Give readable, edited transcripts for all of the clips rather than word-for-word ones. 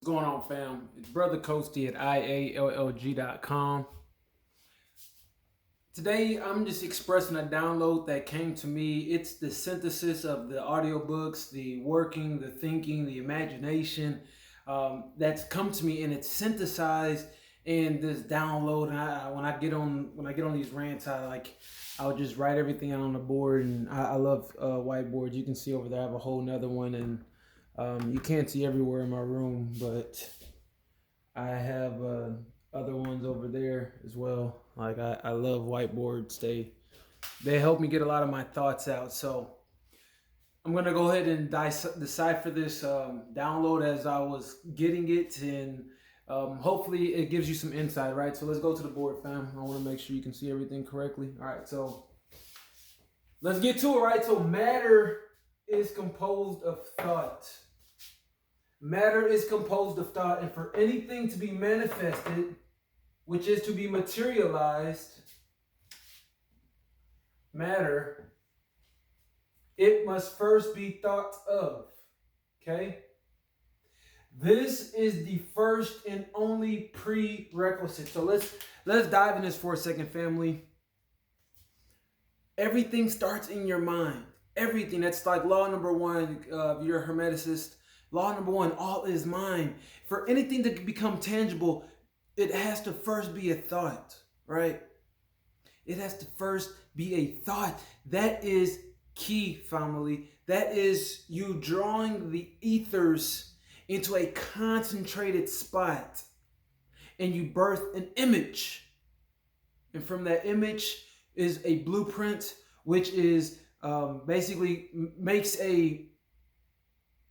What's going on, fam? It's Brother Coasty at IALLG.com. Today, I'm just expressing a download that came to me. It's the synthesis of the audiobooks, the working, the thinking, the imagination that's come to me, and it's synthesized in this download. And when I get on these rants, I'll just write everything out on the board. And I love whiteboards. You can see over there, I have a whole nother one, and you can't see everywhere in my room, but I have other ones over there as well. Like I love whiteboards. They help me get a lot of my thoughts out. So I'm gonna go ahead and decipher this download as I was getting it, and hopefully it gives you some insight. Right. So let's go to the board, fam. I want to make sure you can see everything correctly. All right. So let's get to it. Right. So matter is composed of thought. Matter is composed of thought, and for anything to be manifested, which is to be materialized, matter, it must first be thought of. Okay? This is the first and only prerequisite. So let's dive in this for a second, family. Everything starts in your mind. Everything. That's like law number one. You're a hermeticist. Law number one, all is mind. For anything to become tangible, it has to first be a thought, right? It has to first be a thought. That is key, family. That is you drawing the ethers into a concentrated spot, and you birth an image. And from that image is a blueprint, which is basically makes a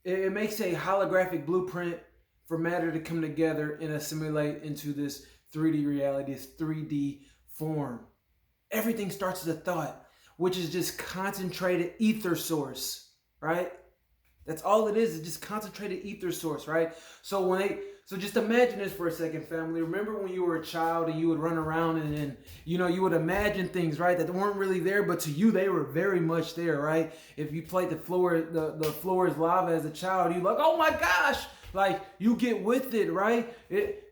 holographic blueprint for matter to come together and assimilate into this 3D reality, this 3D form. Everything starts as a thought, which is just concentrated ether source, right? That's all it is. It's just concentrated ether source, right? So just imagine this for a second, family. Remember when you were a child and you would run around and you would imagine things, right, that weren't really there, but to you they were very much there, right? If you played the floor is lava as a child, you're like, oh my gosh, like you get with it, right?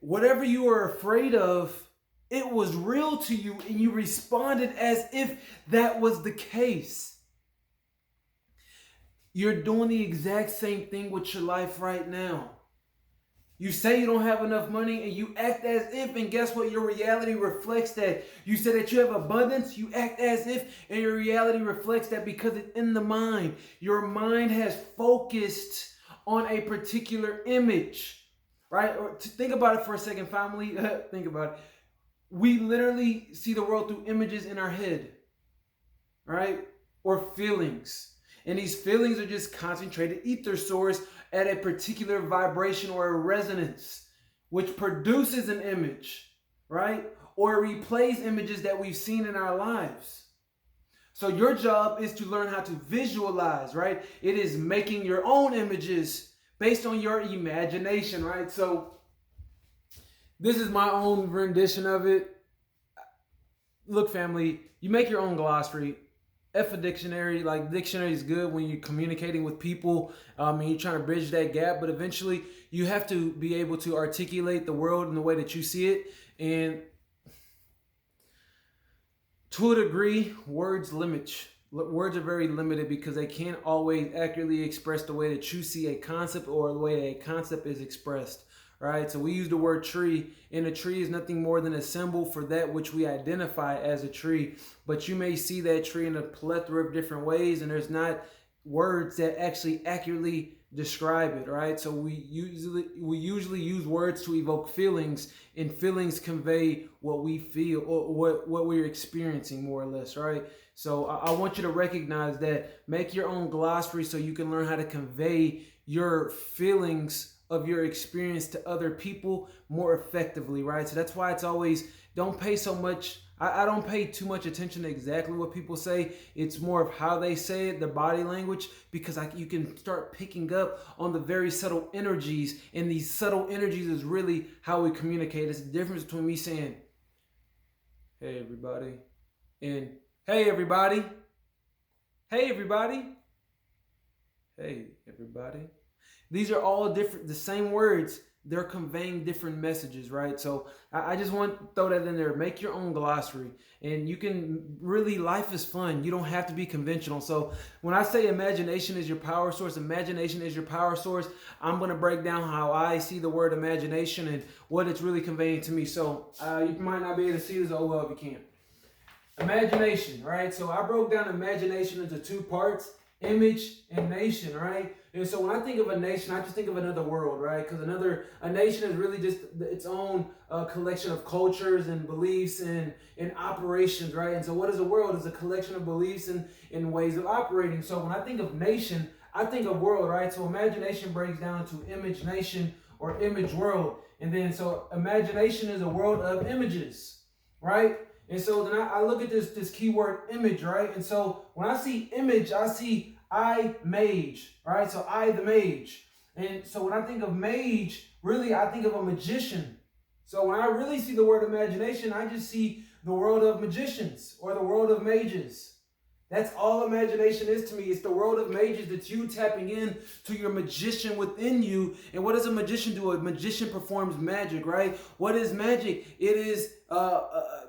Whatever you were afraid of, it was real to you, and you responded as if that was the case. You're doing the exact same thing with your life right now. You say you don't have enough money and you act as if, and guess what? Your reality reflects that. You say that you have abundance, you act as if, and your reality reflects that because it's in the mind. Your mind has focused on a particular image, right? Or think about it for a second, family. Think about it. We literally see the world through images in our head, right? Or feelings. And these feelings are just concentrated ether source at a particular vibration or a resonance, which produces an image, right? Or replays images that we've seen in our lives. So your job is to learn how to visualize, right? It is making your own images based on your imagination, right? So this is my own rendition of it. Look, family, you make your own glossary. F a dictionary. Like, dictionary is good when you're communicating with people and you're trying to bridge that gap, but eventually you have to be able to articulate the world in the way that you see it. And to a degree, words are very limited because they can't always accurately express the way that you see a concept or the way a concept is expressed. Right, so we use the word tree, and a tree is nothing more than a symbol for that which we identify as a tree. But you may see that tree in a plethora of different ways, and there's not words that actually accurately describe it. Right, so we usually use words to evoke feelings, and feelings convey what we feel or what we're experiencing, more or less. Right, so I want you to recognize that. Make your own glossary so you can learn how to convey your feelings of your experience to other people more effectively, right? So that's why it's always, don't pay so much. I don't pay too much attention to exactly what people say. It's more of how they say it, the body language, because you can start picking up on the very subtle energies, and these subtle energies is really how we communicate. It's the difference between me saying, hey everybody, and hey everybody, hey everybody, hey everybody. These are all different, the same words, they're conveying different messages, right? So I just want to throw that in there. Make your own glossary, and you can really, life is fun. You don't have to be conventional. So when I say imagination is your power source, imagination is your power source, I'm going to break down how I see the word imagination and what it's really conveying to me. So you might not be able to see this, oh well, if you can. Imagination, right? So I broke down imagination into two parts, image and nation, right? And so when I think of a nation, I just think of another world, right? Because a nation is really just its own collection of cultures and beliefs and operations, right? And so what is a world? It's a collection of beliefs and ways of operating. So when I think of nation, I think of world, right? So imagination breaks down to image nation or image world. And then so imagination is a world of images, right? And so then I look at this keyword image, right? And so when I see image, I see I mage, right? So I the mage. And so when I think of mage, really I think of a magician. So when I really see the word imagination, I just see the world of magicians or the world of mages. That's all imagination is to me. It's the world of mages. That's you tapping in to your magician within you. And what does a magician do? A magician performs magic, right? What is magic? It is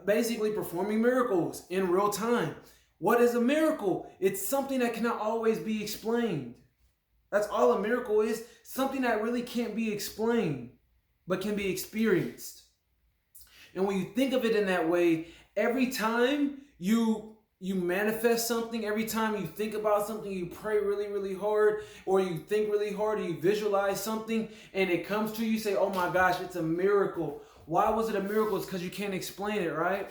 basically performing miracles in real time. What is a miracle? It's something that cannot always be explained. That's all a miracle is. Something that really can't be explained, but can be experienced. And when you think of it in that way, every time you manifest something, every time you think about something, you pray really, really hard, or you think really hard, or you visualize something, and it comes to you, you say, oh my gosh, it's a miracle. Why was it a miracle? It's because you can't explain it, right?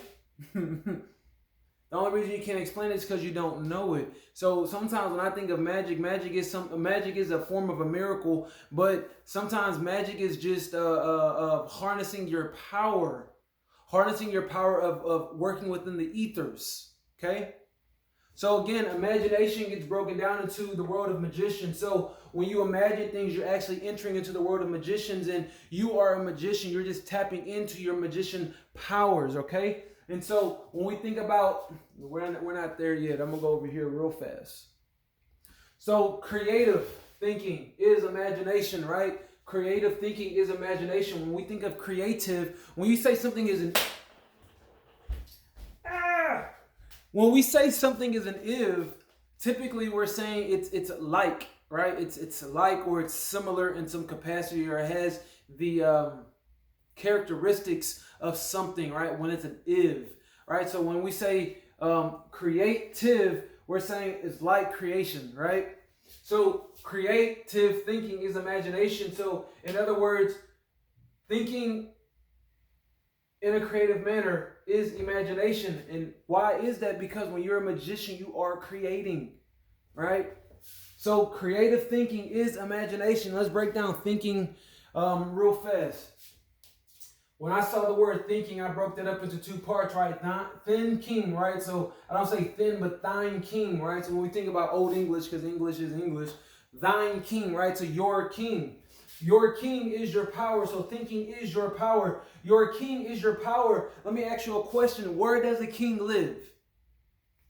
The only reason you can't explain it is because you don't know it. So sometimes when I think of magic, magic is a form of a miracle, but sometimes magic is just harnessing your power of working within the ethers. Okay? So again, imagination gets broken down into the world of magicians. So when you imagine things, you're actually entering into the world of magicians, and you are a magician. You're just tapping into your magician powers, okay? And so when we think about, we're not there yet. I'm going to go over here real fast. So creative thinking is imagination, right? Creative thinking is imagination. When we think of creative, when you say something is when we say something is an if, typically we're saying it's like, right? It's like, or it's similar in some capacity, or it has the characteristics of something, right? When it's an if, right? So when we say creative, we're saying it's like creation, right? So creative thinking is imagination. So in other words, thinking in a creative manner is imagination. And why is that? Because when you're a magician, you are creating, right? So creative thinking is imagination. Let's break down thinking real fast. When I saw the word thinking, I broke that up into two parts, right? Thin king, right? So I don't say thin, but thine king, right? So when we think about Old English, because English is English, thine king, right? So your king. Your king is your power. So thinking is your power. Your king is your power. Let me ask you a question. Where does a king live?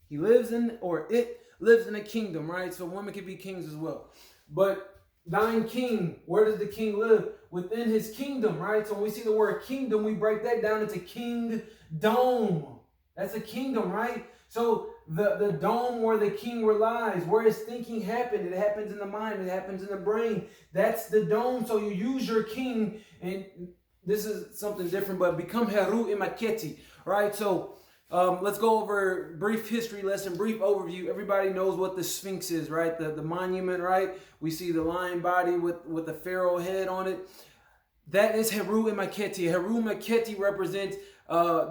He lives in, or it lives in a kingdom, right? So women can be kings as well. But thine king, where does the king live? Within his kingdom, right? So when we see the word kingdom, we break that down into kingdom. That's a kingdom, right? So the dome where the king relies, where his thinking happened, it happens in the mind, it happens in the brain. That's the dome. So you use your king, and this is something different, but become Heru Imaketi, right? So let's go over brief history lesson, brief overview. Everybody knows what the Sphinx is, right? The monument, right? We see the lion body with the pharaoh head on it. That is Heru Imaketi. Heru Imaketi represents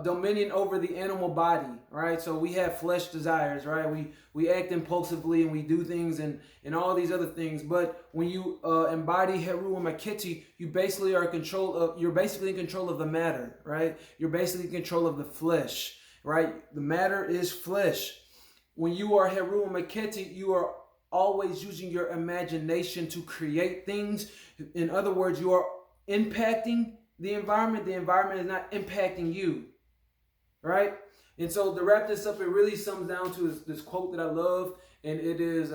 dominion over the animal body, right? So we have flesh desires, right? We act impulsively and we do things and all these other things. But when you embody Heru Imaketi, you basically are you're basically in control of the matter, right? You're basically in control of the flesh, right? The matter is flesh. When you are Heru Imaketi, you are always using your imagination to create things. In other words, you are impacting the environment is not impacting you, right? And so to wrap this up, it really sums down to this quote that I love, and it is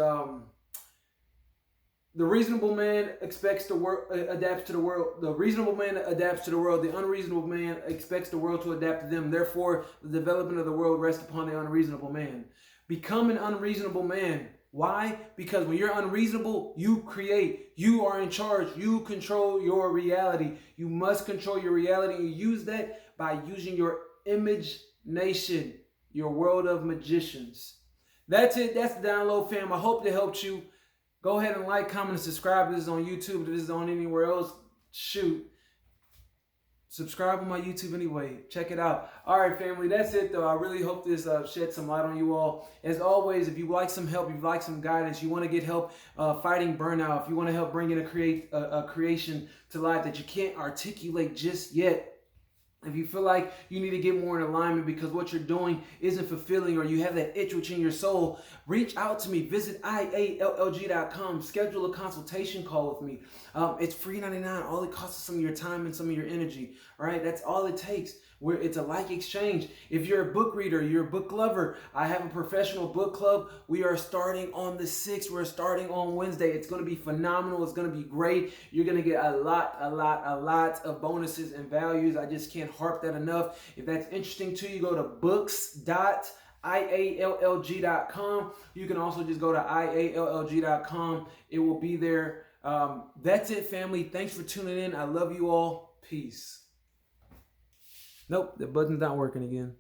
The reasonable man expects the world, adapts to the world. The reasonable man adapts to the world. The unreasonable man expects the world to adapt to them. Therefore, the development of the world rests upon the unreasonable man. Become an unreasonable man. Why? Because when you're unreasonable, you create. You are in charge. You control your reality. You must control your reality. You use that by using your imagination, your world of magicians. That's it. That's the download, fam. I hope that helped you. Go ahead and like, comment, and subscribe. If this is on YouTube, if this is on anywhere else, shoot. Subscribe on my YouTube anyway. Check it out. All right, family. That's it, though. I really hope this shed some light on you all. As always, if you like some help, if you like some guidance, you want to get help fighting burnout, if you want to help bring in a creation to life that you can't articulate just yet, if you feel like you need to get more in alignment because what you're doing isn't fulfilling or you have that itch within your soul, reach out to me. Visit iallg.com. Schedule a consultation call with me. It's free $99. All it costs is some of your time and some of your energy. All right, that's all it takes. It's a like exchange. If you're a book reader, you're a book lover, I have a professional book club. We are starting on the 6th. We're starting on Wednesday. It's going to be phenomenal. It's going to be great. You're going to get a lot of bonuses and values. I just can't harp that enough. If that's interesting to you, go to books.iallg.com. You can also just go to iallg.com. It will be there. That's it, family. Thanks for tuning in. I love you all. Peace. Nope, the button's not working again.